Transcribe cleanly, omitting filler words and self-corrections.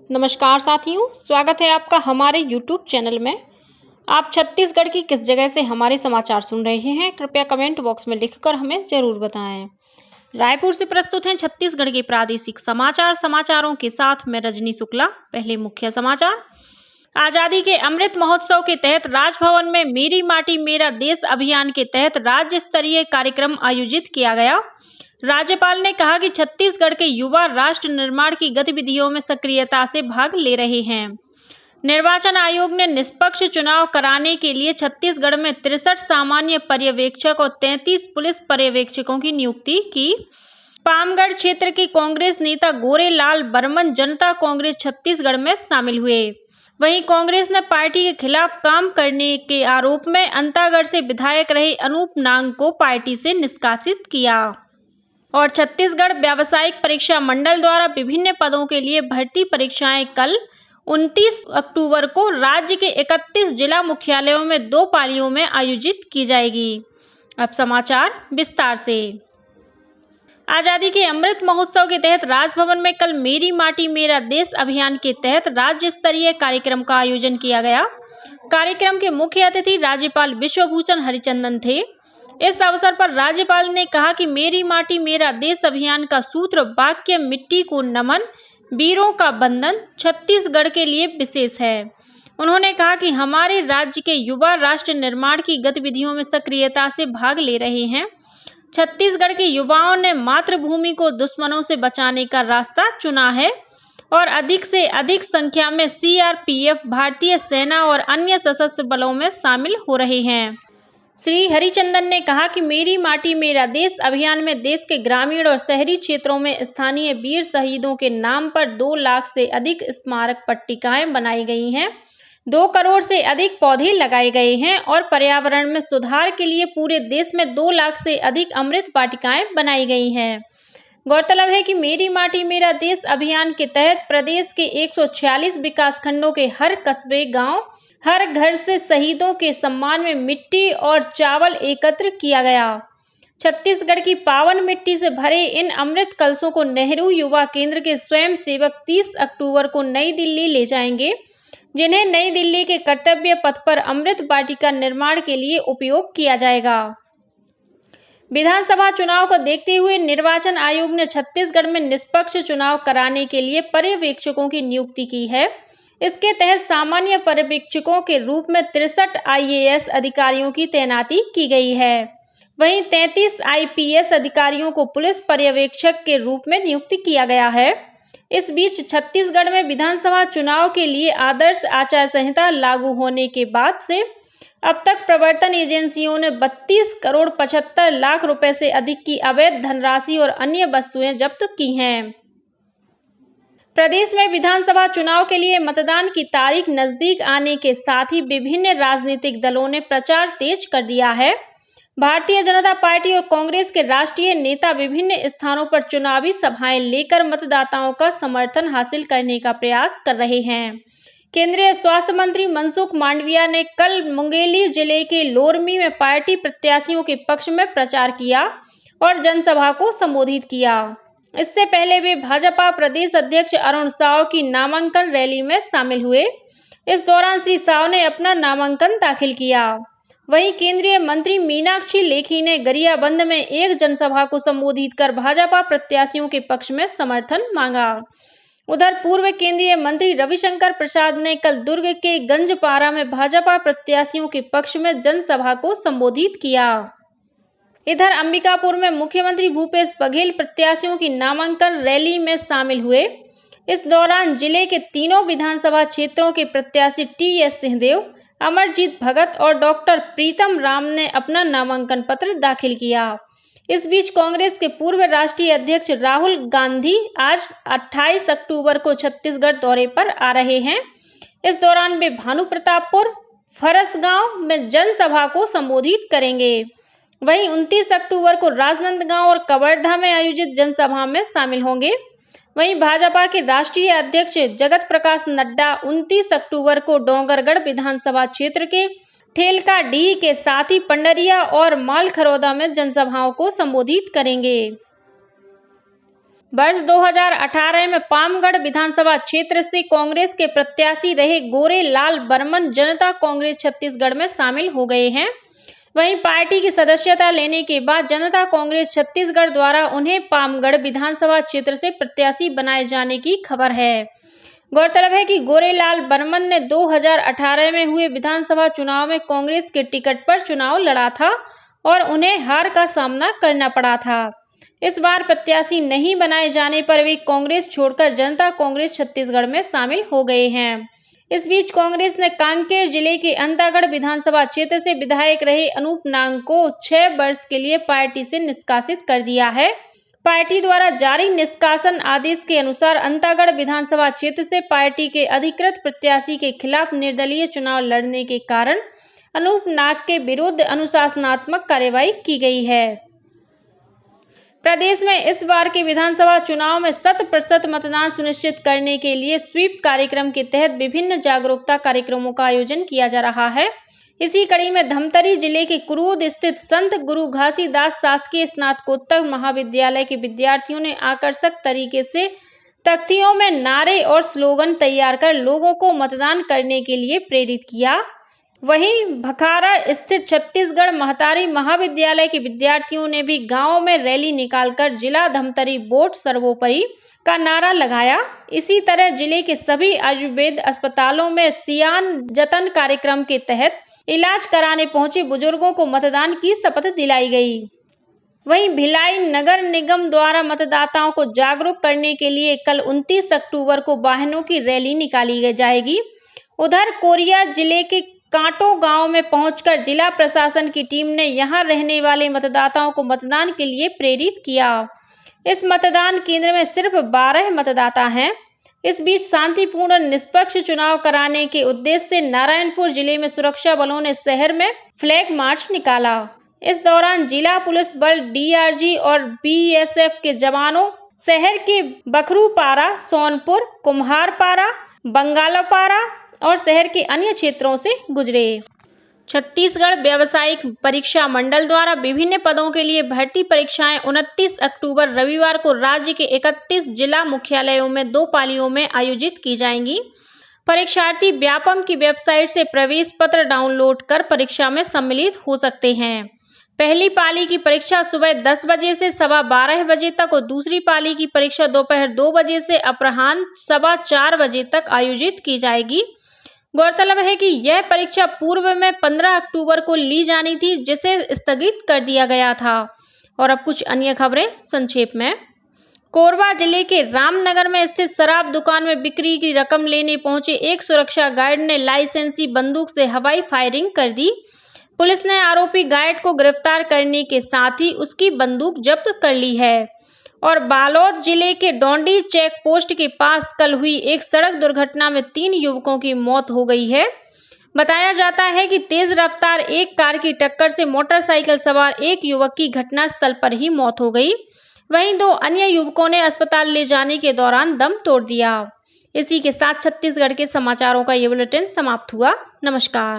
नमस्कार साथियों, स्वागत है आपका हमारे YouTube चैनल में। आप छत्तीसगढ़ की किस जगह से हमारे समाचार सुन रहे हैं, कृपया कमेंट बॉक्स में लिखकर हमें ज़रूर बताएं। रायपुर से प्रस्तुत हैं छत्तीसगढ़ के प्रादेशिक समाचार। समाचारों के साथ मैं रजनी शुक्ला। पहले मुख्य समाचार। आज़ादी के अमृत महोत्सव के तहत राजभवन में मेरी माटी मेरा देश अभियान के तहत राज्य स्तरीय कार्यक्रम आयोजित किया गया। राज्यपाल ने कहा कि छत्तीसगढ़ के युवा राष्ट्र निर्माण की गतिविधियों में सक्रियता से भाग ले रहे हैं। निर्वाचन आयोग ने निष्पक्ष चुनाव कराने के लिए छत्तीसगढ़ में 63 सामान्य पर्यवेक्षक और 33 पुलिस पर्यवेक्षकों की नियुक्ति की। पामगढ़ क्षेत्र के कांग्रेस नेता गोरेलाल बर्मन जनता कांग्रेस छत्तीसगढ़ में शामिल हुए। वहीं कांग्रेस ने पार्टी के खिलाफ काम करने के आरोप में अंतागढ़ से विधायक रहे अनूप नांग को पार्टी से निष्कासित किया। और छत्तीसगढ़ व्यावसायिक परीक्षा मंडल द्वारा विभिन्न पदों के लिए भर्ती परीक्षाएं कल 29 अक्टूबर को राज्य के 31 जिला मुख्यालयों में 2 पालियों में आयोजित की जाएगी। अब समाचार विस्तार से। आज़ादी के अमृत महोत्सव के तहत राजभवन में कल मेरी माटी मेरा देश अभियान के तहत राज्य स्तरीय कार्यक्रम का आयोजन किया गया। कार्यक्रम के मुख्य अतिथि राज्यपाल विश्वभूषण हरिचंदन थे। इस अवसर पर राज्यपाल ने कहा कि मेरी माटी मेरा देश अभियान का सूत्र वाक्य मिट्टी को नमन, वीरों का बंधन छत्तीसगढ़ के लिए विशेष है। उन्होंने कहा कि हमारे राज्य के युवा राष्ट्र निर्माण की गतिविधियों में सक्रियता से भाग ले रहे हैं। छत्तीसगढ़ के युवाओं ने मातृभूमि को दुश्मनों से बचाने का रास्ता चुना है और अधिक से अधिक संख्या में CRPF, भारतीय सेना और अन्य सशस्त्र बलों में शामिल हो रहे हैं। श्री हरिचंदन ने कहा कि मेरी माटी मेरा देश अभियान में देश के ग्रामीण और शहरी क्षेत्रों में स्थानीय वीर शहीदों के नाम पर 2 लाख से अधिक स्मारक पट्टिकाएं बनाई गई हैं, 2 करोड़ से अधिक पौधे लगाए गए हैं और पर्यावरण में सुधार के लिए पूरे देश में 2 लाख से अधिक अमृत वाटिकाएं बनाई गई हैं। गौरतलब है कि मेरी माटी मेरा देश अभियान के तहत प्रदेश के 146 विकासखंडों के हर कस्बे, गांव, हर घर से शहीदों के सम्मान में मिट्टी और चावल एकत्र किया गया। छत्तीसगढ़ की पावन मिट्टी से भरे इन अमृत कलशों को नेहरू युवा केंद्र के स्वयंसेवक 30 अक्टूबर को नई दिल्ली ले जाएंगे, जिन्हें नई दिल्ली के कर्तव्य पथ पर अमृत वाटिका निर्माण के लिए उपयोग किया जाएगा। विधानसभा चुनाव को देखते हुए निर्वाचन आयोग ने छत्तीसगढ़ में निष्पक्ष चुनाव कराने के लिए पर्यवेक्षकों की नियुक्ति की है। इसके तहत सामान्य पर्यवेक्षकों के रूप में 63 IAS अधिकारियों की तैनाती की गई है। वहीं 33 IPS अधिकारियों को पुलिस पर्यवेक्षक के रूप में नियुक्त किया गया है। इस बीच छत्तीसगढ़ में विधानसभा चुनाव के लिए आदर्श आचार संहिता लागू होने के बाद से अब तक प्रवर्तन एजेंसियों ने 32 करोड़ 75 लाख रुपए से अधिक की अवैध धनराशि और अन्य वस्तुएं जब्त की हैं। प्रदेश में विधानसभा चुनाव के लिए मतदान की तारीख नजदीक आने के साथ ही विभिन्न राजनीतिक दलों ने प्रचार तेज कर दिया है। भारतीय जनता पार्टी और कांग्रेस के राष्ट्रीय नेता विभिन्न स्थानों पर चुनावी सभाएं लेकर मतदाताओं का समर्थन हासिल करने का प्रयास कर रहे हैं। केंद्रीय स्वास्थ्य मंत्री मनसुख मांडविया ने कल मुंगेली जिले के लोरमी में पार्टी प्रत्याशियों के पक्ष में प्रचार किया और जनसभा को संबोधित किया। इससे पहले वे भाजपा प्रदेश अध्यक्ष अरुण साव की नामांकन रैली में शामिल हुए। इस दौरान श्री साव ने अपना नामांकन दाखिल किया। वहीं केंद्रीय मंत्री मीनाक्षी लेखी ने गरियाबंद में एक जनसभा को संबोधित कर भाजपा प्रत्याशियों के पक्ष में समर्थन मांगा। उधर पूर्व केंद्रीय मंत्री रविशंकर प्रसाद ने कल दुर्ग के गंजपारा में भाजपा प्रत्याशियों के पक्ष में जनसभा को संबोधित किया। इधर अंबिकापुर में मुख्यमंत्री भूपेश बघेल प्रत्याशियों की नामांकन रैली में शामिल हुए। इस दौरान जिले के तीनों विधानसभा क्षेत्रों के प्रत्याशी TS सिंहदेव, अमरजीत भगत और डॉक्टर प्रीतम राम ने अपना नामांकन पत्र दाखिल किया। इस बीच कांग्रेस के पूर्व राष्ट्रीय अध्यक्ष राहुल गांधी आज 28 अक्टूबर को छत्तीसगढ़ दौरे पर आ रहे हैं। इस दौरान वे भानुप्रतापपुर, फरसगांव में जनसभा को संबोधित करेंगे। वहीं 29 अक्टूबर को राजनांदगांव और कवर्धा में आयोजित जनसभा में शामिल होंगे। वहीं भाजपा के राष्ट्रीय अध्यक्ष जगत प्रकाश नड्डा 29 अक्टूबर को डोंगरगढ़ विधानसभा क्षेत्र के ठेलकाडीह के साथ ही पंडरिया और मालखरौदा में जनसभाओं को संबोधित करेंगे। वर्ष 2018 में पामगढ़ विधानसभा क्षेत्र से कांग्रेस के प्रत्याशी रहे गोरेलाल बर्मन जनता कांग्रेस छत्तीसगढ़ में शामिल हो गए हैं। वहीं पार्टी की सदस्यता लेने के बाद जनता कांग्रेस छत्तीसगढ़ द्वारा उन्हें पामगढ़ विधानसभा क्षेत्र से प्रत्याशी बनाए जाने की खबर है। गौरतलब है कि गोरेलाल बर्मन ने 2018 में हुए विधानसभा चुनाव में कांग्रेस के टिकट पर चुनाव लड़ा था और उन्हें हार का सामना करना पड़ा था। इस बार प्रत्याशी नहीं बनाए जाने पर वे कांग्रेस छोड़कर जनता कांग्रेस छत्तीसगढ़ में शामिल हो गए हैं। इस बीच कांग्रेस ने कांकेर जिले के अंतागढ़ विधानसभा क्षेत्र से विधायक रहे अनूप नांग को 6 वर्ष के लिए पार्टी से निष्कासित कर दिया है। पार्टी द्वारा जारी निष्कासन आदेश के अनुसार अंतागढ़ विधानसभा क्षेत्र से पार्टी के अधिकृत प्रत्याशी के खिलाफ निर्दलीय चुनाव लड़ने के कारण अनूप नाग के विरुद्ध अनुशासनात्मक कार्रवाई की गई है। प्रदेश में इस बार के विधानसभा चुनाव में 100% मतदान सुनिश्चित करने के लिए स्वीप कार्यक्रम के तहत विभिन्न जागरूकता कार्यक्रमों का आयोजन किया जा रहा है। इसी कड़ी में धमतरी जिले के कुरूद स्थित संत गुरु घासीदास शासकीय स्नातकोत्तर महाविद्यालय के विद्यार्थियों ने आकर्षक तरीके से तख्तियों में नारे और स्लोगन तैयार कर लोगों को मतदान करने के लिए प्रेरित किया। वहीं भखारा स्थित छत्तीसगढ़ महतारी महाविद्यालय के विद्यार्थियों ने भी गांवों में रैली निकालकर जिला धमतरी वोट सर्वोपरि का नारा लगाया। इसी तरह जिले के सभी आयुर्वेद अस्पतालों में सियान जतन कार्यक्रम के तहत इलाज कराने पहुंचे बुजुर्गों को मतदान की शपथ दिलाई गई। वहीं भिलाई नगर निगम द्वारा मतदाताओं को जागरूक करने के लिए कल 29 अक्टूबर को वाहनों की रैली निकाली जाएगी। उधर कोरिया जिले के कांटो गांव में पहुंचकर जिला प्रशासन की टीम ने यहां रहने वाले मतदाताओं को मतदान के लिए प्रेरित किया। इस मतदान केंद्र में सिर्फ 12 मतदाता हैं। इस बीच शांतिपूर्ण निष्पक्ष चुनाव कराने के उद्देश्य से नारायणपुर जिले में सुरक्षा बलों ने शहर में फ्लैग मार्च निकाला। इस दौरान जिला पुलिस बल, डीआरजी और बीएसएफ के जवानों शहर के बखरूपारा, सोनपुर, कुम्हारपारा, बंगालपारा और शहर के अन्य क्षेत्रों से गुजरे। छत्तीसगढ़ व्यावसायिक परीक्षा मंडल द्वारा विभिन्न पदों के लिए भर्ती परीक्षाएं 29 अक्टूबर रविवार को राज्य के 31 जिला मुख्यालयों में 2 पालियों में आयोजित की जाएंगी। परीक्षार्थी व्यापम की वेबसाइट से प्रवेश पत्र डाउनलोड कर परीक्षा में सम्मिलित हो सकते हैं। पहली पाली की परीक्षा सुबह 10 बजे से 12:15 बजे तक और दूसरी पाली की परीक्षा दोपहर 2 बजे से अपराह्न 4:15 बजे तक आयोजित की जाएगी। गौरतलब है कि यह परीक्षा पूर्व में 15 अक्टूबर को ली जानी थी, जिसे स्थगित कर दिया गया था। और अब कुछ अन्य खबरें संक्षेप में। कोरबा जिले के रामनगर में स्थित शराब दुकान में बिक्री की रकम लेने पहुंचे एक सुरक्षा गार्ड ने लाइसेंसी बंदूक से हवाई फायरिंग कर दी। पुलिस ने आरोपी गार्ड को गिरफ्तार करने के साथ ही उसकी बंदूक जब्त कर ली है। और बालोद जिले के डोंडी चेक पोस्ट के पास कल हुई एक सड़क दुर्घटना में 3 युवकों की मौत हो गई है। बताया जाता है कि तेज रफ्तार एक कार की टक्कर से मोटरसाइकिल सवार एक युवक की घटनास्थल पर ही मौत हो गई। वहीं 2 अन्य युवकों ने अस्पताल ले जाने के दौरान दम तोड़ दिया। इसी के साथ छत्तीसगढ़ के समाचारों का ये बुलेटिन समाप्त हुआ। नमस्कार।